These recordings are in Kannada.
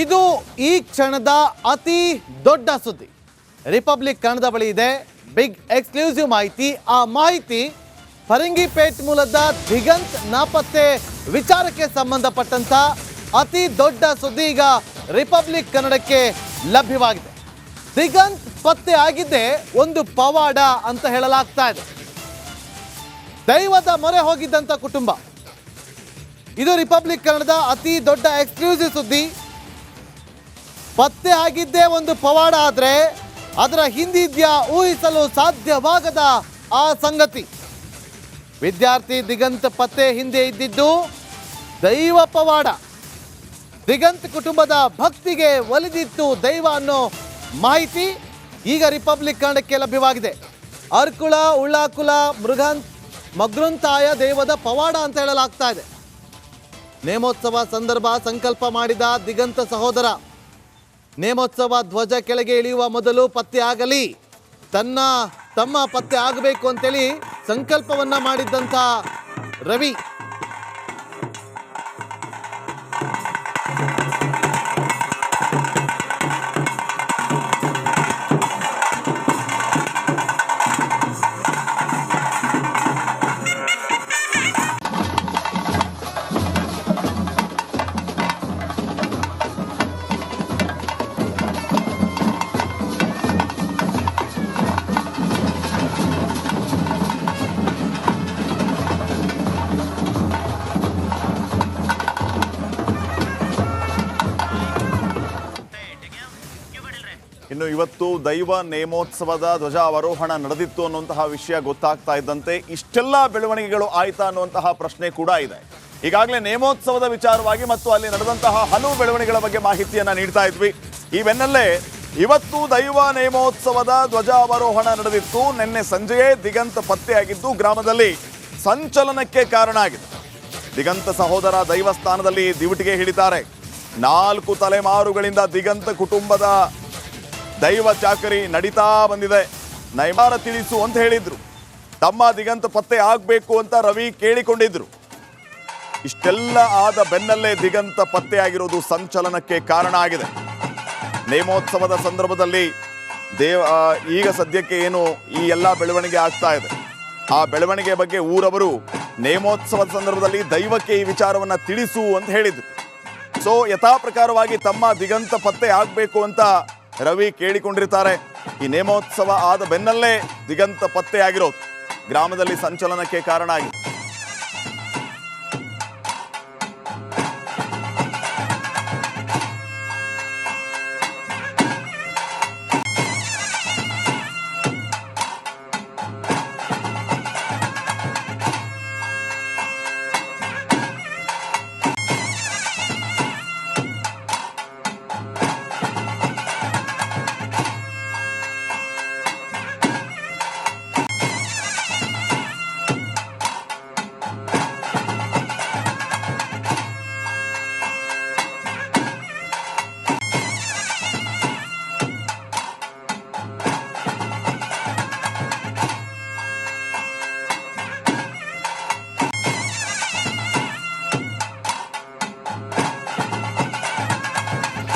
ಇದು ಈ ಕ್ಷಣದ ಅತಿ ದೊಡ್ಡ ಸುದ್ದಿ. ರಿಪಬ್ಲಿಕ್ ಕನ್ನಡದ ಬಳಿ ಇದೆ ಬಿಗ್ ಎಕ್ಸ್ಕ್ಲೂಸಿವ್ ಮಾಹಿತಿ. ಆ ಮಾಹಿತಿ ಫರಂಗಿಪೇಟ್ ಮೂಲದ ದಿಗಂತ್ ನಾಪತ್ತೆ ವಿಚಾರಕ್ಕೆ ಸಂಬಂಧಪಟ್ಟಂತ ಅತಿ ದೊಡ್ಡ ಸುದ್ದಿ ಈಗ ರಿಪಬ್ಲಿಕ್ ಕನ್ನಡಕ್ಕೆ ಲಭ್ಯವಾಗಿದೆ. ದಿಗಂತ್ ಪತ್ತೆ ಆಗಿದ್ದೆ ಒಂದು ಪವಾಡ ಅಂತ ಹೇಳಲಾಗ್ತಾ ಇದೆ. ದೈವದ ಮೊರೆ ಹೋಗಿದ್ದಂತ ಕುಟುಂಬ. ಇದು ರಿಪಬ್ಲಿಕ್ ಕನ್ನಡದ ಅತಿ ದೊಡ್ಡ ಎಕ್ಸ್ಕ್ಲೂಸಿವ್ ಸುದ್ದಿ. ಪತ್ತೆ ಆಗಿದ್ದೇ ಒಂದು ಪವಾಡ ಆದ್ರೆ ಅದರ ಹಿಂದಿದ್ಯಾ ಊಹಿಸಲು ಸಾಧ್ಯವಾಗದ ಆ ಸಂಗತಿ. ವಿದ್ಯಾರ್ಥಿ ದಿಗಂತ್ ಪತ್ತೆ ಹಿಂದೆ ಇದ್ದಿದ್ದು ದೈವ ಪವಾಡ. ದಿಗಂತ್ ಕುಟುಂಬದ ಭಕ್ತಿಗೆ ಒಲಿದಿತ್ತು ದೈವ ಅನ್ನೋ ಮಾಹಿತಿ ಈಗ ರಿಪಬ್ಲಿಕ್ ಕನ್ನಡಕ್ಕೆ ಲಭ್ಯವಾಗಿದೆ. ಅರ್ಕುಳ ಉಳ್ಳಾಕುಲ ಮಗ್ರುಂತಾಯ ದೈವದ ಪವಾಡ ಅಂತ ಹೇಳಲಾಗ್ತಾ ಇದೆ. ನೇಮೋತ್ಸವ ಸಂದರ್ಭ ಸಂಕಲ್ಪ ಮಾಡಿದ ದಿಗಂತ ಸಹೋದರ. ನೇಮೋತ್ಸವ ಧ್ವಜ ಕೆಳಗೆ ಇಳಿಯುವ ಮೊದಲು ಪತ್ತೆ ಆಗಲಿ, ತಮ್ಮ ಪತ್ತೆ ಆಗಬೇಕು ಅಂತೇಳಿ ಸಂಕಲ್ಪವನ್ನ ಮಾಡಿದ್ದಂಥ ರವಿ. ಇನ್ನು ಇವತ್ತು ದೈವ ನೇಮೋತ್ಸವದ ಧ್ವಜಾವರೋಹಣ ನಡೆದಿತ್ತು ಅನ್ನುವಂತಹ ವಿಷಯ ಗೊತ್ತಾಗ್ತಾ ಇದ್ದಂತೆ ಇಷ್ಟೆಲ್ಲ ಬೆಳವಣಿಗೆಗಳು ಆಯ್ತಾ ಅನ್ನುವಂತಹ ಪ್ರಶ್ನೆ ಕೂಡ ಇದೆ. ಈಗಾಗಲೇ ನೇಮೋತ್ಸವದ ವಿಚಾರವಾಗಿ ಮತ್ತು ಅಲ್ಲಿ ನಡೆದಂತಹ ಹಲವು ಬೆಳವಣಿಗೆಗಳ ಬಗ್ಗೆ ಮಾಹಿತಿಯನ್ನ ನೀಡ್ತಾ ಇದ್ವಿ. ಈ ಬೆನ್ನಲ್ಲೇ ಇವತ್ತು ದೈವ ನೇಮೋತ್ಸವದ ಧ್ವಜಾವರೋಹಣ ನಡೆದಿತ್ತು. ನಿನ್ನೆ ಸಂಜೆಯೇ ದಿಗಂತ ಪತ್ತೆಯಾಗಿದ್ದು ಗ್ರಾಮದಲ್ಲಿ ಸಂಚಲನಕ್ಕೆ ಕಾರಣ ಆಗಿದೆ. ದಿಗಂತ ಸಹೋದರ ದೈವಸ್ಥಾನದಲ್ಲಿ ದಿವಟಿಗೆ ಹಿಡಿತಾರೆ. 4 ತಲೆಮಾರುಗಳಿಂದ ದಿಗಂತ ಕುಟುಂಬದ ದೈವ ಚಾಕರಿ ನಡೀತಾ ಬಂದಿದೆ. ನೈವಾರ ತಿಳಿಸು ಅಂತ ಹೇಳಿದ್ರು. ತಮ್ಮ ದಿಗಂತ ಪತ್ತೆ ಆಗಬೇಕು ಅಂತ ರವಿ ಕೇಳಿಕೊಂಡಿದ್ರು. ಇಷ್ಟೆಲ್ಲ ಆದ ಬೆನ್ನಲ್ಲೇ ದಿಗಂತ ಪತ್ತೆಯಾಗಿರೋದು ಸಂಚಲನಕ್ಕೆ ಕಾರಣ ಆಗಿದೆ. ನೇಮೋತ್ಸವದ ಸಂದರ್ಭದಲ್ಲಿ ಈಗ ಸದ್ಯಕ್ಕೆ ಏನು ಈ ಎಲ್ಲ ಬೆಳವಣಿಗೆ ಆಗ್ತಾ ಇದೆ, ಆ ಬೆಳವಣಿಗೆ ಬಗ್ಗೆ ಊರವರು ನೇಮೋತ್ಸವದ ಸಂದರ್ಭದಲ್ಲಿ ದೈವಕ್ಕೆ ಈ ವಿಚಾರವನ್ನ ತಿಳಿಸು ಅಂತ ಹೇಳಿದ್ರು. ಸೊ ಯಥಾ ಪ್ರಕಾರವಾಗಿ ತಮ್ಮ ದಿಗಂತ ಪತ್ತೆ ಆಗಬೇಕು ಅಂತ ರವಿ ಕೇಳಿಕೊಂಡಿರ್ತಾರೆ. ಈ ನೇಮೋತ್ಸವ ಆದ ಬೆನ್ನಲ್ಲೇ ದಿಗಂತ ಪತ್ತೆಯಾಗಿರೋದು ಗ್ರಾಮದಲ್ಲಿ ಸಂಚಲನಕ್ಕೆ ಕಾರಣ ಆಗಿದೆ.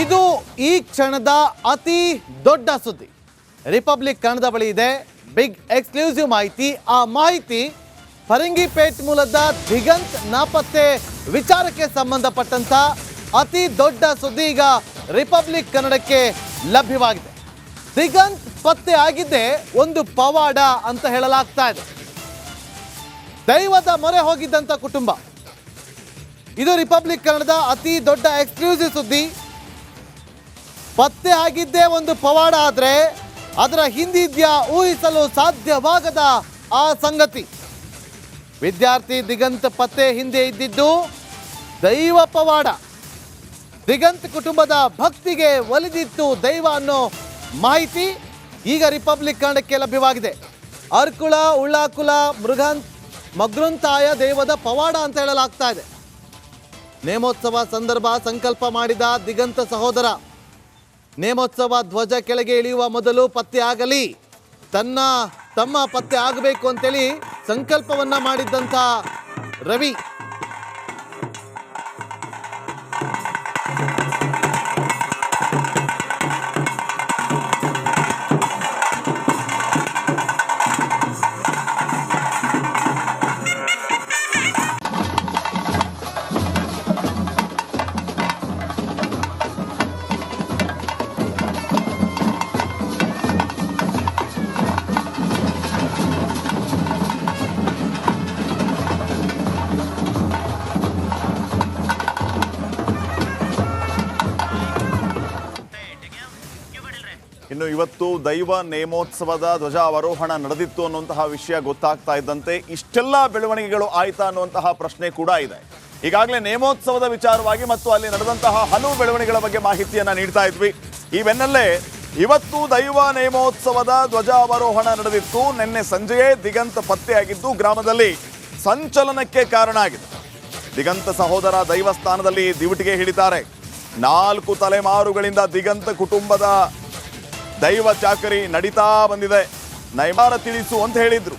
ಇದು ಈ ಕ್ಷಣದ ಅತಿ ದೊಡ್ಡ ಸುದ್ದಿ. ರಿಪಬ್ಲಿಕ್ ಕನ್ನಡದ ಬಳಿ ಇದೆ ಬಿಗ್ ಎಕ್ಸ್ಕ್ಲೂಸಿವ್ ಮಾಹಿತಿ. ಆ ಮಾಹಿತಿ ಫರಂಗಿಪೇಟ್ ಮೂಲದ ದಿಗಂತ್ ನಾಪತ್ತೆ ವಿಚಾರಕ್ಕೆ ಸಂಬಂಧಪಟ್ಟಂತ ಅತಿ ದೊಡ್ಡ ಸುದ್ದಿ ಈಗ ರಿಪಬ್ಲಿಕ್ ಕನ್ನಡಕ್ಕೆ ಲಭ್ಯವಾಗಿದೆ. ದಿಗಂತ್ ಪತ್ತೆ ಆಗಿದ್ದೇ ಒಂದು ಪವಾಡ ಅಂತ ಹೇಳಲಾಗ್ತಾ ಇದೆ. ದೈವದ ಮೊರೆ ಹೋಗಿದ್ದಂತ ಕುಟುಂಬ. ಇದು ರಿಪಬ್ಲಿಕ್ ಕನ್ನಡದ ಅತಿ ದೊಡ್ಡ ಎಕ್ಸ್ಕ್ಲೂಸಿವ್ ಸುದ್ದಿ. ಪತ್ತೆ ಆಗಿದ್ದೇ ಒಂದು ಪವಾಡ ಆದ್ರೆ ಅದರ ಹಿಂದಿದ್ಯಾ ಊಹಿಸಲು ಸಾಧ್ಯವಾಗದ ಆ ಸಂಗತಿ. ವಿದ್ಯಾರ್ಥಿ ದಿಗಂತ್ ಪತ್ತೆ ಹಿಂದೆ ಇದ್ದಿದ್ದು ದೈವ ಪವಾಡ. ದಿಗಂತ್ ಕುಟುಂಬದ ಭಕ್ತಿಗೆ ಒಲಿದಿತ್ತು ದೈವ ಅನ್ನೋ ಮಾಹಿತಿ ಈಗ ರಿಪಬ್ಲಿಕ್ ಕನ್ನಡಕ್ಕೆ ಲಭ್ಯವಾಗಿದೆ. ಅರ್ಕುಳ ಉಳ್ಳಾಕುಲ ಮಗ್ರುಂತಾಯ ದೈವದ ಪವಾಡ ಅಂತ ಹೇಳಲಾಗ್ತಾ ಇದೆ. ನೇಮೋತ್ಸವ ಸಂದರ್ಭ ಸಂಕಲ್ಪ ಮಾಡಿದ ದಿಗಂತ ಸಹೋದರ. ನೇಮೋತ್ಸವ ಧ್ವಜ ಕೆಳಗೆ ಇಳಿಯುವ ಮೊದಲು ಪತ್ತೆ ಆಗಲಿ, ತಮ್ಮ ಪತ್ತೆ ಆಗಬೇಕು ಅಂತೇಳಿ ಸಂಕಲ್ಪವನ್ನ ಮಾಡಿದ್ದಂಥ ರವಿ. ಇನ್ನು ಇವತ್ತು ದೈವ ನೇಮೋತ್ಸವದ ಧ್ವಜಾವರೋಹಣ ನಡೆದಿತ್ತು ಅನ್ನುವಂತಹ ವಿಷಯ ಗೊತ್ತಾಗ್ತಾ ಇದ್ದಂತೆ ಇಷ್ಟೆಲ್ಲ ಬೆಳವಣಿಗೆಗಳು ಆಯ್ತಾ ಅನ್ನುವಂತಹ ಪ್ರಶ್ನೆ ಕೂಡ ಇದೆ. ಈಗಾಗಲೇ ನೇಮೋತ್ಸವದ ವಿಚಾರವಾಗಿ ಮತ್ತು ಅಲ್ಲಿ ನಡೆದಂತಹ ಹಲವು ಬೆಳವಣಿಗೆಗಳ ಬಗ್ಗೆ ಮಾಹಿತಿಯನ್ನ ನೀಡ್ತಾ ಇದ್ವಿ. ಈ ಬೆನ್ನಲ್ಲೇ ಇವತ್ತು ದೈವ ನೇಮೋತ್ಸವದ ಧ್ವಜಾವರೋಹಣ ನಡೆದಿತ್ತು. ನಿನ್ನೆ ಸಂಜೆಯೇ ದಿಗಂತ್ ಪತ್ತೆಯಾಗಿದ್ದು ಗ್ರಾಮದಲ್ಲಿ ಸಂಚಲನಕ್ಕೆ ಕಾರಣ ಆಗಿದೆ. ದಿಗಂತ್ ಸಹೋದರ ದೈವಸ್ಥಾನದಲ್ಲಿ ದಿವಟಿಗೆ ಹಿಡಿತಾರೆ. 4 ತಲೆಮಾರುಗಳಿಂದ ದಿಗಂತ್ ಕುಟುಂಬದ ದೈವ ಚಾಕರಿ ನಡೀತಾ ಬಂದಿದೆ. ನೈಮಾರ ತಿಳಿಸು ಅಂತ ಹೇಳಿದ್ರು.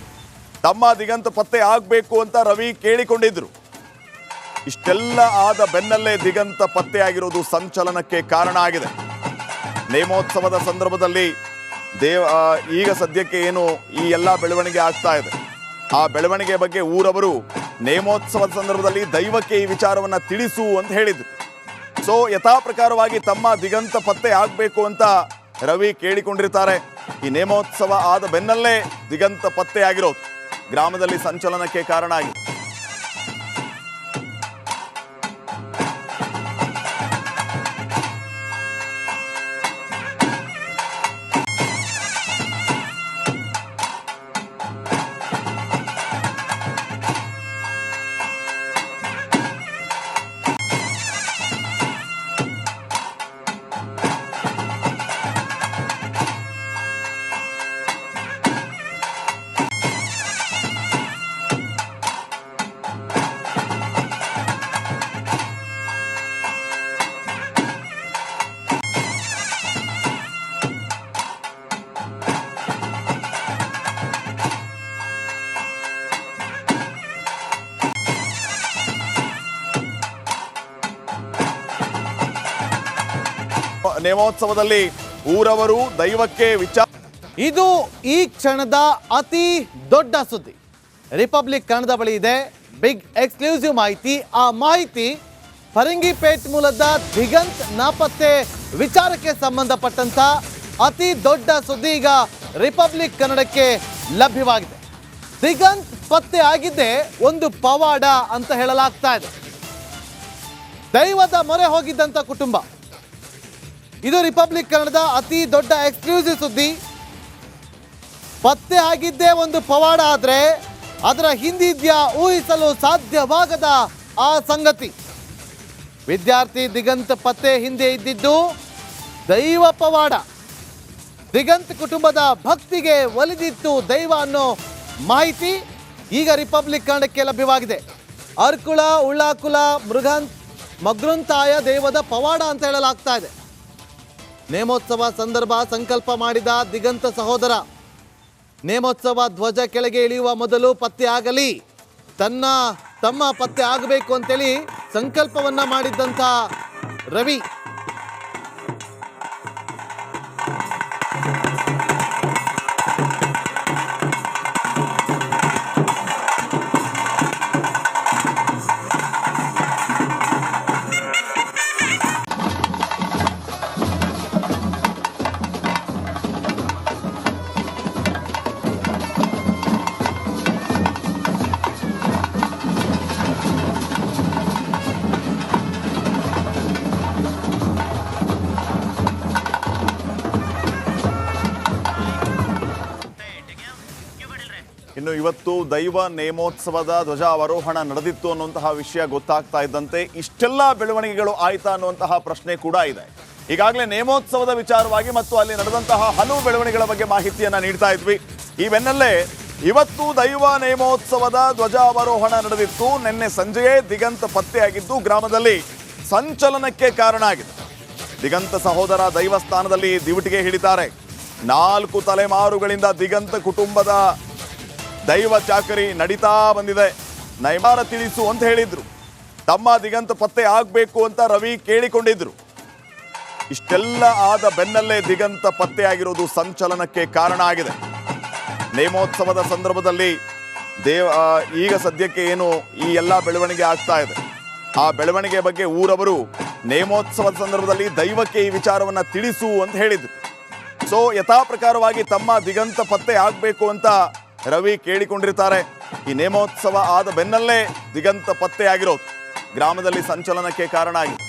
ತಮ್ಮ ದಿಗಂತ್ ಪತ್ತೆ ಆಗಬೇಕು ಅಂತ ರವಿ ಕೇಳಿಕೊಂಡಿದ್ರು. ಇಷ್ಟೆಲ್ಲ ಆದ ಬೆನ್ನಲ್ಲೇ ದಿಗಂತ ಪತ್ತೆಯಾಗಿರೋದು ಸಂಚಲನಕ್ಕೆ ಕಾರಣ ಆಗಿದೆ. ನೇಮೋತ್ಸವದ ಸಂದರ್ಭದಲ್ಲಿ ಈಗ ಸದ್ಯಕ್ಕೆ ಏನು ಈ ಎಲ್ಲ ಬೆಳವಣಿಗೆ ಆಗ್ತಾ ಇದೆ, ಆ ಬೆಳವಣಿಗೆ ಬಗ್ಗೆ ಊರವರು ನೇಮೋತ್ಸವದ ಸಂದರ್ಭದಲ್ಲಿ ದೈವಕ್ಕೆ ಈ ವಿಚಾರವನ್ನ ತಿಳಿಸು ಅಂತ ಹೇಳಿದ್ರು. ಸೊ ಯಥಾ ಪ್ರಕಾರವಾಗಿ ತಮ್ಮ ದಿಗಂತ ಪತ್ತೆ ಆಗಬೇಕು ಅಂತ ರವಿ ಕೇಳಿಕೊಂಡಿರ್ತಾರೆ. ಈ ನೇಮೋತ್ಸವ ಆದ ಬೆನ್ನಲ್ಲೇ ದಿಗಂತ ಪತ್ತೆಯಾಗಿರೋದು ಗ್ರಾಮದಲ್ಲಿ ಸಂಚಲನಕ್ಕೆ ಕಾರಣ ಆಗಿದೆ. ನೇಮೋತ್ಸವದಲ್ಲಿ ಊರವರು ದೈವಕ್ಕೆ ಇದು ಈ ಕ್ಷಣದ ಅತಿ ದೊಡ್ಡ ಸುದ್ದಿ. ರಿಪಬ್ಲಿಕ್ ಕನ್ನಡದ ಬಳಿ ಇದೆ ಬಿಗ್ ಎಕ್ಸ್ಕ್ಲೂಸಿವ್ ಮಾಹಿತಿ. ಆ ಮಾಹಿತಿ ಫರಂಗಿಪೇಟ್ ಮೂಲದ ದಿಗಂತ್ ನಾಪತ್ತೆ ವಿಚಾರಕ್ಕೆ ಸಂಬಂಧಪಟ್ಟಂತ ಅತಿ ದೊಡ್ಡ ಸುದ್ದಿ ಈಗ ರಿಪಬ್ಲಿಕ್ ಕನ್ನಡಕ್ಕೆ ಲಭ್ಯವಾಗಿದೆ. ದಿಗಂತ್ ಪತ್ತೆ ಆಗಿದ್ದೇ ಒಂದು ಪವಾಡ ಅಂತ ಹೇಳಲಾಗ್ತಾ ಇದೆ. ದೈವದ ಮೊರೆ ಹೋಗಿದ್ದಂಥ ಕುಟುಂಬ. ಇದು ರಿಪಬ್ಲಿಕ್ ಕನ್ನಡದ ಅತಿ ದೊಡ್ಡ ಎಕ್ಸ್ಕ್ಲೂಸಿವ್ ಸುದ್ದಿ. ಪತ್ತೆ ಆಗಿದ್ದೇ ಒಂದು ಪವಾಡ ಆದರೆ ಅದರ ಹಿಂದಿದ್ಯಾ ಊಹಿಸಲು ಸಾಧ್ಯವಾಗದ ಆ ಸಂಗತಿ. ವಿದ್ಯಾರ್ಥಿ ದಿಗಂತ್ ಪತ್ತೆ ಹಿಂದೆ ಇದ್ದಿದ್ದು ದೈವ ಪವಾಡ. ದಿಗಂತ್ ಕುಟುಂಬದ ಭಕ್ತಿಗೆ ಒಲಿದಿತ್ತು ದೈವ ಅನ್ನೋ ಮಾಹಿತಿ ಈಗ ರಿಪಬ್ಲಿಕ್ ಕನ್ನಡಕ್ಕೆ ಲಭ್ಯವಾಗಿದೆ. ಅರ್ಕುಳ ಉಳ್ಳಾಕುಲ ಮಗ್ರುಂತಾಯ ದೇವದ ಪವಾಡ ಅಂತ ಹೇಳಲಾಗ್ತಾ ಇದೆ. ನೇಮೋತ್ಸವ ಸಂದರ್ಭ ಸಂಕಲ್ಪ ಮಾಡಿದ ದಿಗಂತ ಸಹೋದರ ನೇಮೋತ್ಸವ ಧ್ವಜ ಕೆಳಗೆ ಇಳಿಯುವ ಮೊದಲು ಪತ್ತೆ ಆಗಲಿ, ತಮ್ಮ ಪತ್ತೆ ಆಗಬೇಕು ಅಂತೇಳಿ ಸಂಕಲ್ಪವನ್ನ ಮಾಡಿದ್ದಂಥ ರವಿ ಇನ್ನು ಇವತ್ತು ದೈವ ನೇಮೋತ್ಸವದ ಧ್ವಜಾವರೋಹಣ ನಡೆದಿತ್ತು ಅನ್ನುವಂತಹ ವಿಷಯ ಗೊತ್ತಾಗ್ತಾ ಇದ್ದಂತೆ ಇಷ್ಟೆಲ್ಲ ಬೆಳವಣಿಗೆಗಳು ಆಯ್ತಾ ಅನ್ನುವಂತಹ ಪ್ರಶ್ನೆ ಕೂಡ ಇದೆ. ಈಗಾಗಲೇ ನೇಮೋತ್ಸವದ ವಿಚಾರವಾಗಿ ಮತ್ತು ಅಲ್ಲಿ ನಡೆದಂತಹ ಹಲವು ಬೆಳವಣಿಗೆಗಳ ಬಗ್ಗೆ ಮಾಹಿತಿಯನ್ನ ನೀಡ್ತಾ ಇದ್ವಿ. ಈ ಬೆನ್ನಲ್ಲೇ ಇವತ್ತು ದೈವ ನೇಮೋತ್ಸವದ ಧ್ವಜಾವರೋಹಣ ನಡೆದಿತ್ತು. ನಿನ್ನೆ ಸಂಜೆಯೇ ದಿಗಂತ್ ಪತ್ತೆಯಾಗಿದ್ದು ಗ್ರಾಮದಲ್ಲಿ ಸಂಚಲನಕ್ಕೆ ಕಾರಣ ಆಗಿದೆ. ದಿಗಂತ್ ಸಹೋದರ ದೈವಸ್ಥಾನದಲ್ಲಿ ದಿವಟಿಗೆ ಹಿಡಿತಾರೆ. 4 ತಲೆಮಾರುಗಳಿಂದ ದಿಗಂತ್ ಕುಟುಂಬದ ದೈವ ಚಾಕರಿ ನಡೀತಾ ಬಂದಿದೆ. ನೈಮಾರ ತಿಳಿಸು ಅಂತ ಹೇಳಿದ್ರು. ತಮ್ಮ ದಿಗಂತ್ ಪತ್ತೆ ಆಗಬೇಕು ಅಂತ ರವಿ ಕೇಳಿಕೊಂಡಿದ್ರು. ಇಷ್ಟೆಲ್ಲ ಆದ ಬೆನ್ನಲ್ಲೇ ದಿಗಂತ ಪತ್ತೆಯಾಗಿರೋದು ಸಂಚಲನಕ್ಕೆ ಕಾರಣ ಆಗಿದೆ. ನೇಮೋತ್ಸವದ ಸಂದರ್ಭದಲ್ಲಿ ಈಗ ಸದ್ಯಕ್ಕೆ ಏನು ಈ ಎಲ್ಲ ಬೆಳವಣಿಗೆ ಆಗ್ತಾ ಇದೆ, ಆ ಬೆಳವಣಿಗೆ ಬಗ್ಗೆ ಊರವರು ನೇಮೋತ್ಸವದ ಸಂದರ್ಭದಲ್ಲಿ ದೈವಕ್ಕೆ ಈ ವಿಚಾರವನ್ನ ತಿಳಿಸು ಅಂತ ಹೇಳಿದ್ರು. ಸೊ ಯಥಾ ಪ್ರಕಾರವಾಗಿ ತಮ್ಮ ದಿಗಂತ ಪತ್ತೆ ಆಗಬೇಕು ಅಂತ ರವಿ ಕೇಳಿಕೊಂಡಿರ್ತಾರೆ. ಈ ನೇಮೋತ್ಸವ ಆದ ಬೆನ್ನಲ್ಲೇ ದಿಗಂತ ಪತ್ತೆಯಾಗಿರೋದು ಗ್ರಾಮದಲ್ಲಿ ಸಂಚಲನಕ್ಕೆ ಕಾರಣ ಆಗಿದೆ.